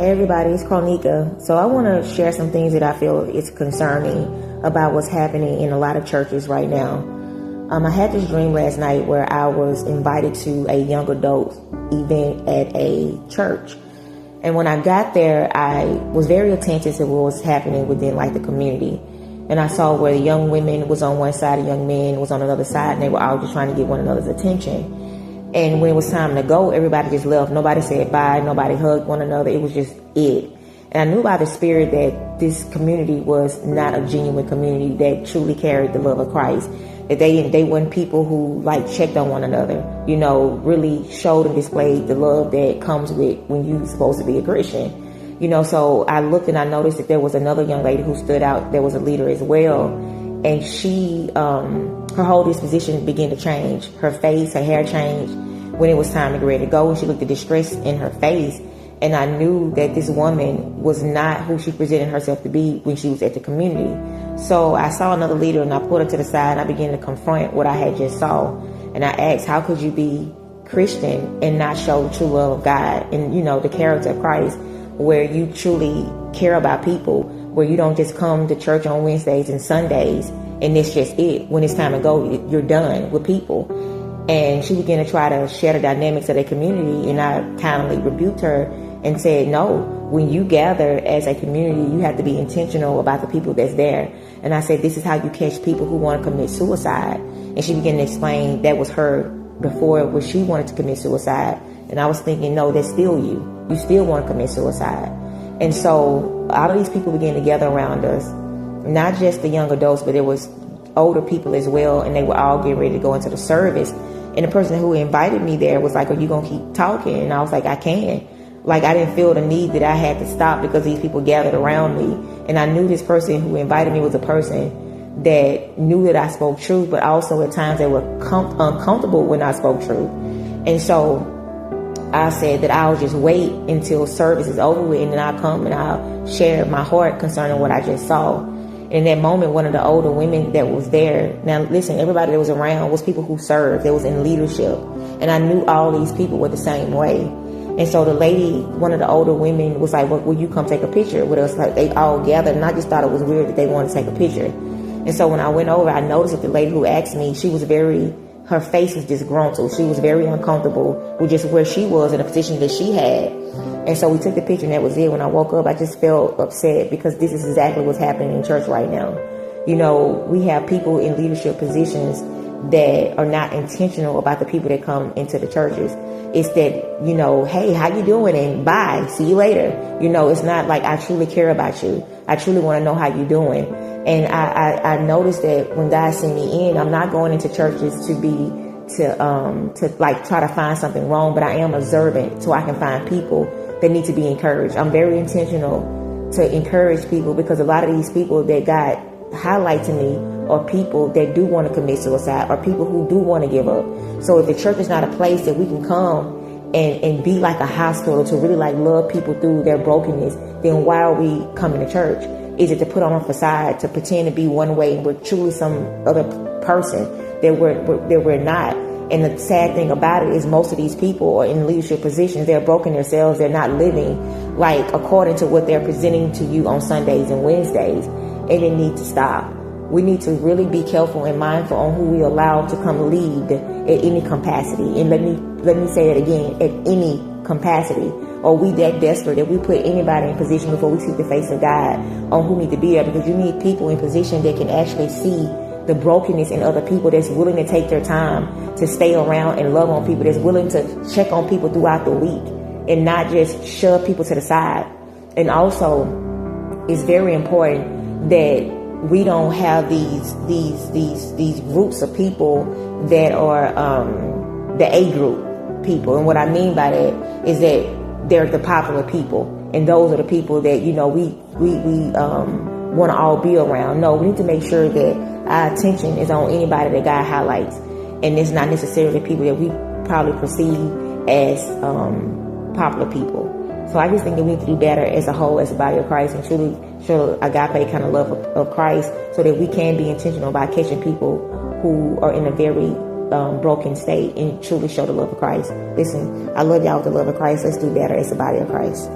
Hey everybody, it's Chronica. So I want to share some things that I feel is concerning about what's happening in a lot of churches right now. I had this dream last night where I was invited to a young adult event at a church. And when I got there, I was very attentive to what was happening within like the community. And I saw where the young women was on one side, the young men was on another side, and they were all just trying to get one another's attention. And when it was time to go, everybody just left. Nobody said bye. Nobody hugged one another. It was just it. And I knew by the Spirit that this community was not a genuine community that truly carried the love of Christ. That they weren't people who like checked on one another, really showed and displayed the love that comes with when you're supposed to be a Christian. So I looked and I noticed that there was another young lady who stood out. There was a leader as well. And she, her whole disposition began to change. Her face, her hair changed when it was time to get ready to go. And she looked at distress in her face. And I knew that this woman was not who she presented herself to be when she was at the community. So I saw another leader and I pulled her to the side and I began to confront what I had just saw. And I asked, how could you be Christian and not show the true love of God and, the character of Christ, where you truly care about people, where you don't just come to church on Wednesdays and Sundays and it's just it. When it's time to go, you're done with people. And she began to try to share the dynamics of the community, and I kindly rebuked her and said, no, when you gather as a community, you have to be intentional about the people that's there. And I said, this is how you catch people who want to commit suicide. And she began to explain that was her before where she wanted to commit suicide. And I was thinking, no, that's still you. You still want to commit suicide. And so all of these people began to gather around us, not just the young adults, but there was older people as well. And they were all getting ready to go into the service. And the person who invited me there was like, are you going to keep talking? And I was like, I can. Like, I didn't feel the need that I had to stop because these people gathered around me. And I knew this person who invited me was a person that knew that I spoke truth, but also at times they were uncomfortable when I spoke truth. And so I said that I'll just wait until service is over with, and then I'll come and I'll share my heart concerning what I just saw. In that moment, one of the older women that was there, now listen, everybody that was around was people who served, that was in leadership. And I knew all these people were the same way. And so the lady, one of the older women was like, well, will you come take a picture with us? Like, they all gathered, and I just thought it was weird that they wanted to take a picture. And so when I went over, I noticed that the lady who asked me, her face was disgruntled. She was very uncomfortable with just where she was in the position that she had. And so we took the picture, and that was it. When I woke up, I just felt upset because this is exactly what's happening in church right now. We have people in leadership positions that are not intentional about the people that come into the churches. It's that, hey, how you doing? And bye, see you later. It's not like I truly care about you. I truly want to know how you're doing. And I noticed that when God sent me in, I'm not going into churches to try to find something wrong, but I am observant so I can find people that need to be encouraged. I'm very intentional to encourage people because a lot of these people that God highlight to me are people that do want to commit suicide, or people who do want to give up. So if the church is not a place that we can come and be like a hospital to really like love people through their brokenness, then why are we coming to church? Is it to put on a facade, to pretend to be one way and we're truly some other person that we're not? And the sad thing about it is most of these people are in leadership positions. They're broken themselves. They're not living like according to what they're presenting to you on Sundays and Wednesdays. And it needs to stop. We need to really be careful and mindful on who we allow to come lead at any capacity. And let me say it again, at any capacity. Are we that desperate that we put anybody in position before we see the face of God on who need to be there? Because you need people in position that can actually see the brokenness in other people, that's willing to take their time to stay around and love on people, that's willing to check on people throughout the week and not just shove people to the side. And also, it's very important that we don't have these groups of people that are the A group people. And what I mean by that is that they're the popular people, and those are the people that we want to all be around. No, we need to make sure that our attention is on anybody that God highlights, and it's not necessarily people that we probably perceive as popular people. So I just think that we need to do better as a whole, as a body of Christ, and truly show agape kind of love of Christ, so that we can be intentional about catching people who are in a very broken state and truly show the love of Christ. Listen, I love y'all with the love of Christ. Let's do better as a body of Christ.